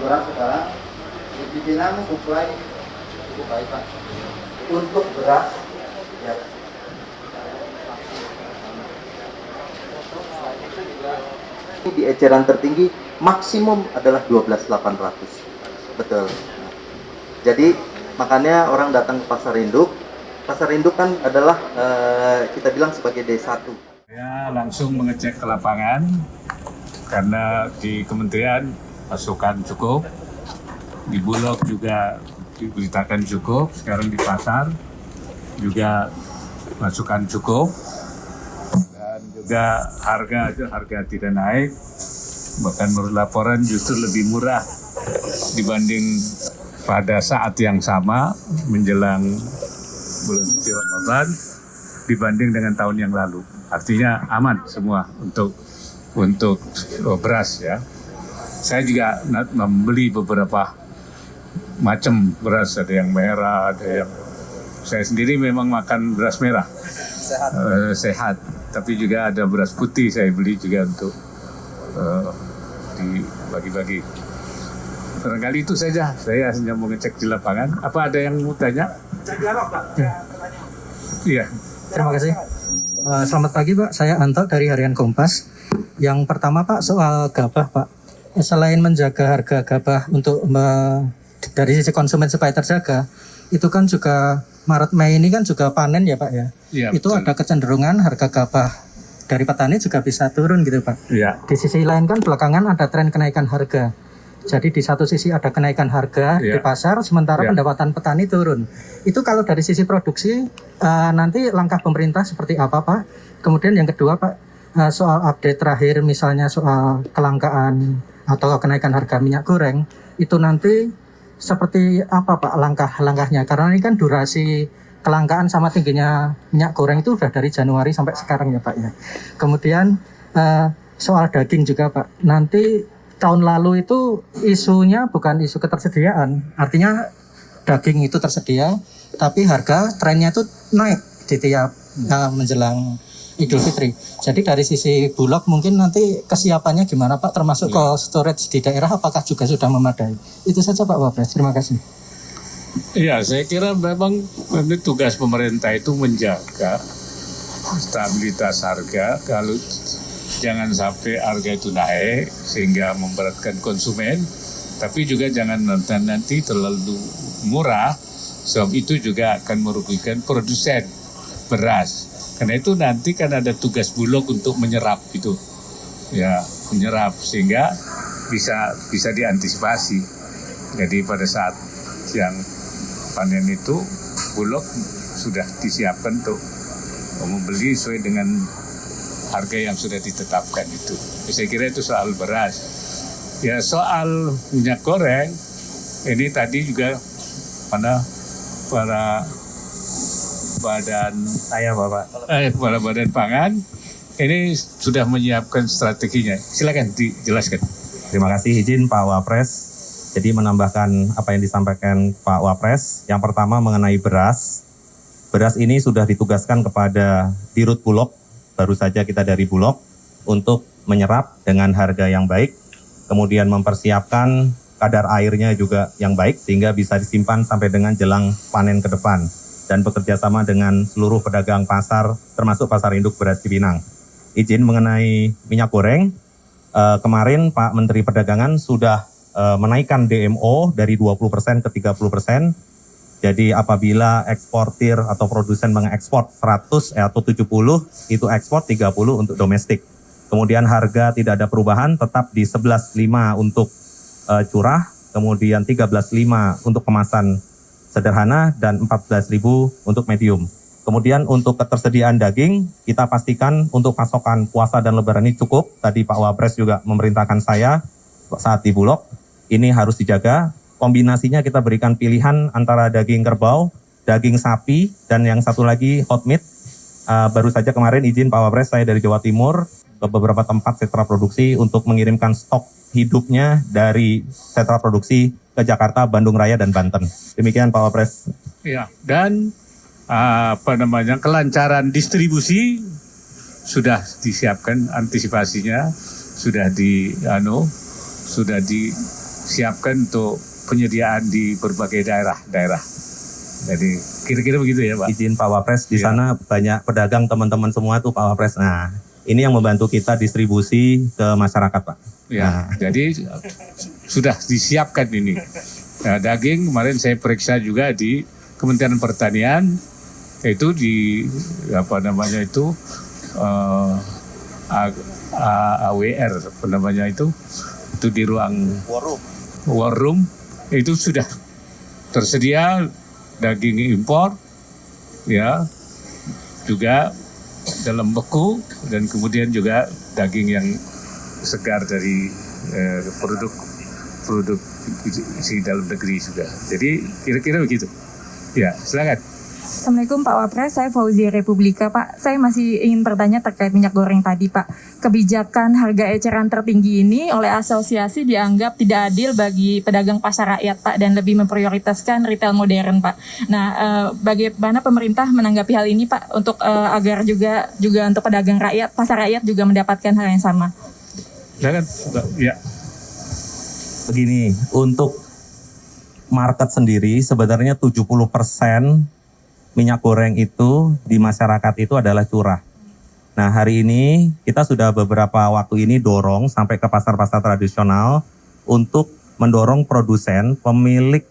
beras sekarang di Cipinang suplai cukup baik Pak. Untuk beras ya. Di eceran tertinggi maksimum adalah 12.800. Betul. Jadi makanya orang datang ke pasar induk. Pasar induk kan adalah kita bilang sebagai D1. Saya langsung mengecek ke lapangan karena di kementerian pasokan cukup, di Bulog juga diberitakan cukup, sekarang di pasar juga pasokan cukup, dan juga harga tidak naik, bahkan menurut laporan justru lebih murah dibanding pada saat yang sama menjelang bulan suci Ramadan dibanding dengan tahun yang lalu. Artinya aman semua untuk beras ya. Saya juga membeli beberapa macam beras, ada yang merah, ada yang saya sendiri memang makan beras merah sehat, tapi juga ada beras putih saya beli juga untuk dibagi-bagi. Barangkali itu saja, saya hanya mau ngecek di lapangan. Apa ada yang mau tanya? Iya. Terima kasih. Selamat pagi Pak, saya Anto dari Harian Kompas. Yang pertama Pak, soal gabah Pak. Selain menjaga harga gabah untuk dari sisi konsumen supaya terjaga, itu kan juga Maret Mei ini kan juga panen ya Pak ya. Ya, itu betul. ada kecenderungan harga gabah dari petani juga bisa turun gitu Pak. Iya. Di sisi lain kan belakangan ada tren kenaikan harga. Jadi di satu sisi ada kenaikan harga di pasar, sementara pendapatan petani turun. Itu kalau dari sisi produksi, nanti langkah pemerintah seperti apa Pak? Kemudian yang kedua Pak, soal update terakhir misalnya soal kelangkaan atau kenaikan harga minyak goreng, itu nanti seperti apa Pak langkah-langkahnya? Karena ini kan durasi kelangkaan sama tingginya minyak goreng itu sudah dari Januari sampai sekarang ya Pak ya. Kemudian soal daging juga Pak, nanti tahun lalu itu isunya bukan isu ketersediaan, artinya daging itu tersedia, tapi harga trennya itu naik di tiap menjelang Idul Fitri. Jadi dari sisi Bulog mungkin nanti kesiapannya gimana Pak, termasuk cold storage di daerah apakah juga sudah memadai? Itu saja Pak Wapres, terima kasih. Iya, saya kira memang tugas pemerintah itu menjaga stabilitas harga. Kalau jangan sampai harga itu naik sehingga memberatkan konsumen, tapi juga jangan nanti terlalu murah, sebab itu juga akan merugikan produsen beras. Karena itu nanti kan ada tugas Bulog untuk menyerap itu, ya menyerap sehingga bisa diantisipasi. Jadi pada saat yang panen itu Bulog sudah disiapkan untuk membeli sesuai dengan harga yang sudah ditetapkan itu. Saya kira itu soal beras. Ya soal minyak goreng, ini tadi juga para badan pangan ini sudah menyiapkan strateginya. Silakan dijelaskan. Terima kasih, izin Pak Wapres. Jadi menambahkan apa yang disampaikan Pak Wapres. Yang pertama mengenai beras. Beras ini sudah ditugaskan kepada Dirut Bulog. Baru saja kita dari Bulog untuk menyerap dengan harga yang baik, kemudian mempersiapkan kadar airnya juga yang baik sehingga bisa disimpan sampai dengan jelang panen ke depan, dan bekerja sama dengan seluruh pedagang pasar termasuk pasar induk beras Cipinang. Izin mengenai minyak goreng, kemarin Pak Menteri Perdagangan sudah menaikkan DMO dari 20% ke 30%. Jadi apabila eksportir atau produsen mengekspor 100 atau 70, itu ekspor 30 untuk domestik. Kemudian harga tidak ada perubahan, tetap di 11.5 untuk curah, kemudian 13.5 untuk kemasan sederhana, dan 14.000 untuk medium. Kemudian untuk ketersediaan daging, kita pastikan untuk pasokan puasa dan lebaran ini cukup. Tadi Pak Wapres juga memerintahkan saya saat di Bulog, ini harus dijaga. Kombinasinya kita berikan pilihan antara daging kerbau, daging sapi, dan yang satu lagi hot meat. Baru saja kemarin izin Pak Wapres, saya dari Jawa Timur ke beberapa tempat sentra produksi untuk mengirimkan stok hidupnya dari sentra produksi ke Jakarta, Bandung Raya, dan Banten. Demikian Pak Wapres. Ya, dan kelancaran distribusi sudah disiapkan antisipasinya, sudah siapkan untuk penyediaan di berbagai daerah. Jadi kira-kira begitu ya Pak. Izin Pak Wapres, di Iya. sana banyak pedagang teman-teman semua tuh Pak Wapres. Nah, ini yang membantu kita distribusi ke masyarakat Pak. Ya, jadi sudah disiapkan ini. Nah, daging kemarin saya periksa juga di Kementerian Pertanian, itu di apa namanya itu AWR apa namanya itu di ruang war room itu sudah tersedia daging impor, ya, juga dalam beku dan kemudian juga daging yang segar dari produk si dalam negeri juga. Jadi kira-kira begitu. Ya, silakan. Assalamualaikum Pak Wapres, saya Fauzia Republika Pak. Saya masih ingin bertanya terkait minyak goreng tadi Pak. Kebijakan harga eceran tertinggi ini oleh asosiasi dianggap tidak adil bagi pedagang pasar rakyat Pak dan lebih memprioritaskan retail modern Pak. Nah, bagaimana pemerintah menanggapi hal ini Pak untuk agar juga untuk pedagang rakyat, pasar rakyat juga mendapatkan hal yang sama? Silakan. Ya. Begini, untuk market sendiri sebenarnya 70% minyak goreng itu di masyarakat itu adalah curah. Nah, hari ini kita sudah beberapa waktu ini dorong sampai ke pasar-pasar tradisional untuk mendorong produsen, pemilik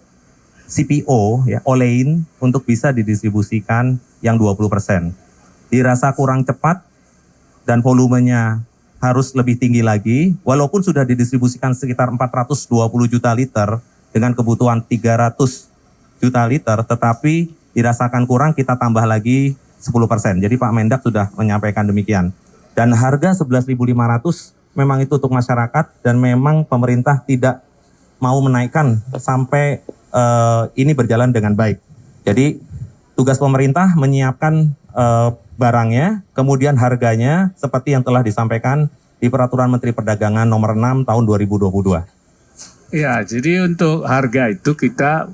CPO, ya, olein untuk bisa didistribusikan yang 20%. Dirasa kurang cepat dan volumenya harus lebih tinggi lagi, walaupun sudah didistribusikan sekitar 420 juta liter dengan kebutuhan 300 juta liter, tetapi dirasakan kurang, kita tambah lagi 10%. Jadi Pak Mendak sudah menyampaikan demikian. Dan harga 11.500 memang itu untuk masyarakat dan memang pemerintah tidak mau menaikkan sampai ini berjalan dengan baik. Jadi tugas pemerintah menyiapkan barangnya, kemudian harganya seperti yang telah disampaikan di Peraturan Menteri Perdagangan nomor 6 tahun 2022. Ya, jadi untuk harga itu kita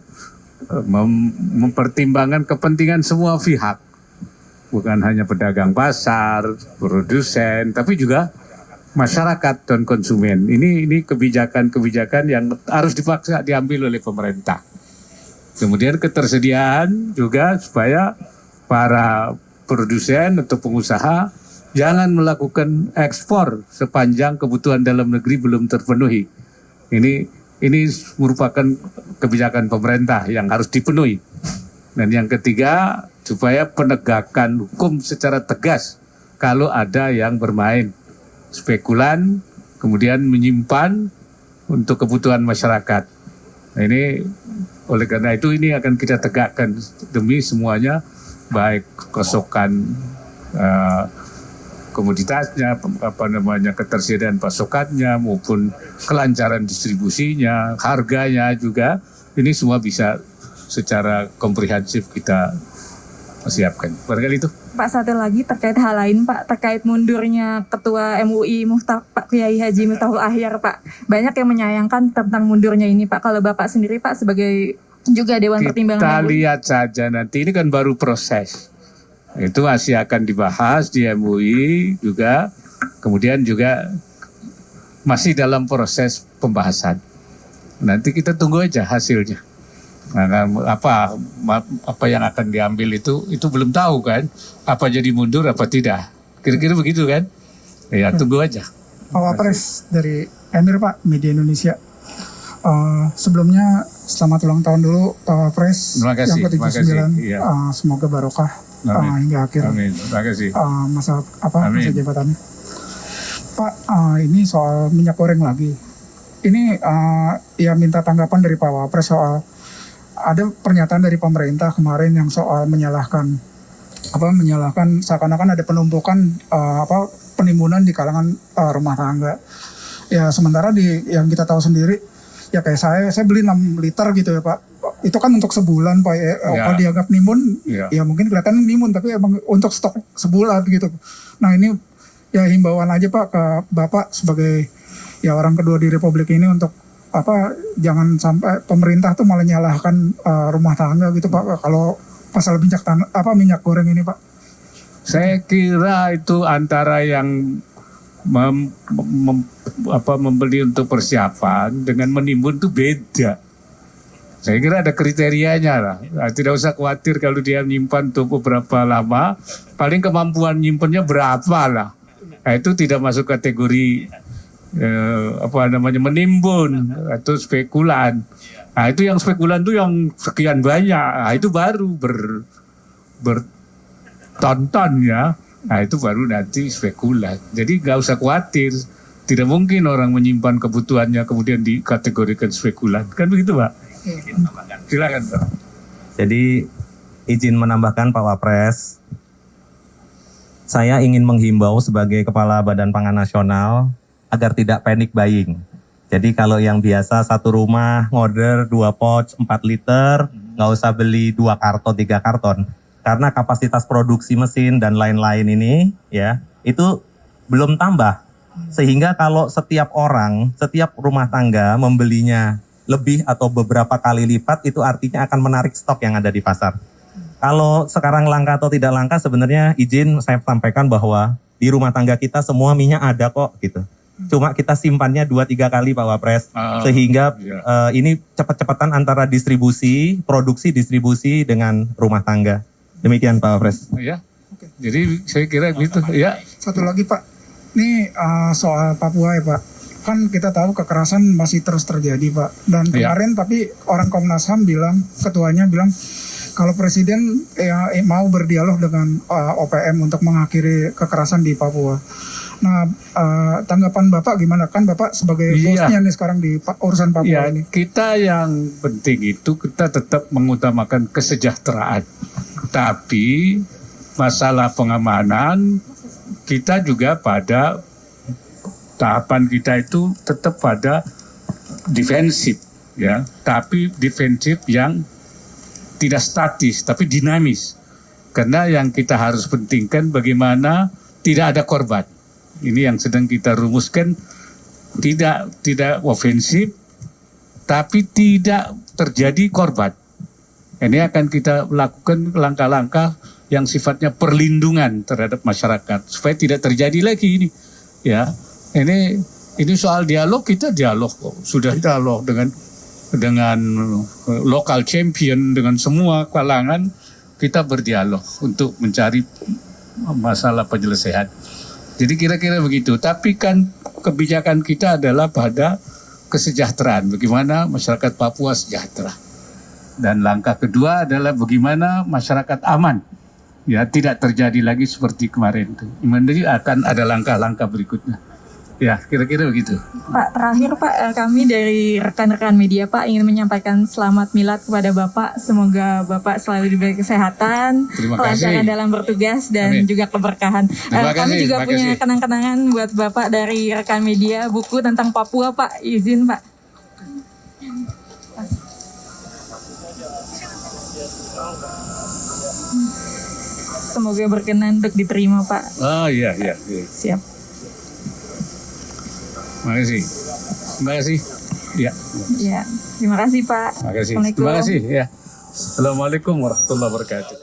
mempertimbangkan kepentingan semua pihak, bukan hanya pedagang pasar, produsen, tapi juga masyarakat dan konsumen. Ini kebijakan-kebijakan yang harus dipaksa diambil oleh pemerintah. Kemudian ketersediaan juga supaya para produsen atau pengusaha jangan melakukan ekspor sepanjang kebutuhan dalam negeri belum terpenuhi. Ini merupakan kebijakan pemerintah yang harus dipenuhi. Dan yang ketiga, supaya penegakan hukum secara tegas kalau ada yang bermain spekulan, kemudian menyimpan untuk kebutuhan masyarakat. Nah, ini oleh karena itu ini akan kita tegakkan demi semuanya, baik pasokan komoditasnya, ketersediaan pasokannya maupun kelancaran distribusinya, harganya juga, ini semua bisa secara komprehensif kita siapkan. Barangkali itu. Pak, satu lagi terkait hal lain Pak, terkait mundurnya Ketua MUI Pak Kiai Haji Miftahul Ahyar Pak. Banyak yang menyayangkan tentang mundurnya ini Pak. Kalau Bapak sendiri Pak sebagai juga Dewan Pertimbangan kita MUI. lihat saja nanti, ini kan baru proses. Itu masih akan dibahas di MUI juga, kemudian juga masih dalam proses pembahasan. Nanti kita tunggu aja hasilnya. Nah, apa yang akan diambil itu belum tahu kan, apa jadi mundur apa tidak. Kira-kira begitu kan? Ya, tunggu aja. Pak Wapres dari Emir Pak, Media Indonesia. Sebelumnya selamat ulang tahun dulu Pak Wapres Terima kasih, yang ke-79. iya. Semoga barokah hingga akhir Amin. Terima kasih. masa Amin. masa jabatannya. Pak, ini soal minyak goreng lagi. Ini ya minta tanggapan dari Pak Wapres soal ada pernyataan dari pemerintah kemarin yang soal menyalahkan seakan-akan ada penumpukan penimbunan di kalangan rumah tangga. Ya sementara yang kita tahu sendiri, ya kayak saya beli 6 liter gitu ya Pak. Itu kan untuk sebulan Pak ya. Kalau dianggap nimbun, ya mungkin kelihatan nimbun, tapi emang untuk stok sebulan gitu. Nah ini ya himbauan aja Pak ke Bapak sebagai ya orang kedua di Republik ini untuk jangan sampai pemerintah tuh malah nyalahkan rumah tangga gitu Pak kalau pasal minyak goreng ini Pak. Saya kira itu antara yang membeli untuk persiapan dengan menimbun itu beda. Saya kira ada kriterianya lah. Nah, tidak usah khawatir kalau dia menyimpan untuk beberapa lama, paling kemampuan nyimpannya berapa lah. Nah, itu tidak masuk kategori menimbun atau spekulan. Nah, itu yang spekulan itu yang sekian banyak. Nah, itu baru bertonton ya. Nah, itu baru nanti spekulan. Jadi nggak usah khawatir. Tidak mungkin orang menyimpan kebutuhannya kemudian dikategorikan spekulan. Kan begitu, Pak? Silakan, Pak. Jadi izin menambahkan Pak Wapres, saya ingin menghimbau sebagai Kepala Badan Pangan Nasional agar tidak panic buying. Jadi kalau yang biasa satu rumah ngorder 2 pouch 4 liter, nggak usah beli 2 karton 3 karton. Karena kapasitas produksi mesin dan lain-lain ini ya itu belum tambah. Sehingga kalau setiap rumah tangga membelinya lebih atau beberapa kali lipat, itu artinya akan menarik stok yang ada di pasar. Kalau sekarang langka atau tidak langka, sebenarnya izin saya sampaikan bahwa di rumah tangga kita semua minyak ada kok gitu. Cuma kita simpannya 2-3 kali Pak Wapres, sehingga ini cepat-cepatan antara produksi distribusi dengan rumah tangga. Demikian Pak Wapres. Ya, jadi saya kira gitu ya. Satu lagi Pak, ini soal Papua ya Pak. Kan kita tahu kekerasan masih terus terjadi Pak. Dan kemarin tapi orang Komnas HAM ketuanya bilang kalau Presiden mau berdialog dengan OPM untuk mengakhiri kekerasan di Papua. Nah, tanggapan Bapak gimana? Kan Bapak sebagai bosnya nih sekarang di urusan Papua ini. Kita yang penting itu kita tetap mengutamakan kesejahteraan. Tapi masalah pengamanan kita juga pada tahapan kita itu tetap pada defensif ya, tapi defensif yang tidak statis tapi dinamis. Karena yang kita harus pentingkan bagaimana tidak ada korban. Ini yang sedang kita rumuskan, tidak ofensif tapi tidak terjadi korban. Ini akan kita lakukan langkah-langkah yang sifatnya perlindungan terhadap masyarakat supaya tidak terjadi lagi ini ya. Ini soal dialog, kita dialog, sudah dialog dengan lokal champion, dengan semua kalangan kita berdialog untuk mencari masalah penyelesaian. Jadi kira-kira begitu. Tapi kan kebijakan kita adalah pada kesejahteraan, bagaimana masyarakat Papua sejahtera. Dan langkah kedua adalah bagaimana masyarakat aman, ya tidak terjadi lagi seperti kemarin itu. Jadi akan ada langkah-langkah berikutnya. Ya, kira-kira begitu. Pak, terakhir Pak, kami dari rekan-rekan media Pak ingin menyampaikan selamat milad kepada Bapak. Semoga Bapak selalu diberi kesehatan, kelancaran dalam bertugas dan juga keberkahan. Kami juga punya kenang-kenangan buat Bapak dari rekan media, buku tentang Papua Pak, izin Pak. Semoga berkenan untuk diterima Pak. Oh iya. Siap. Terima kasih. Ya. Terima kasih Pak. Terima kasih. Ya. Assalamualaikum warahmatullahi wabarakatuh.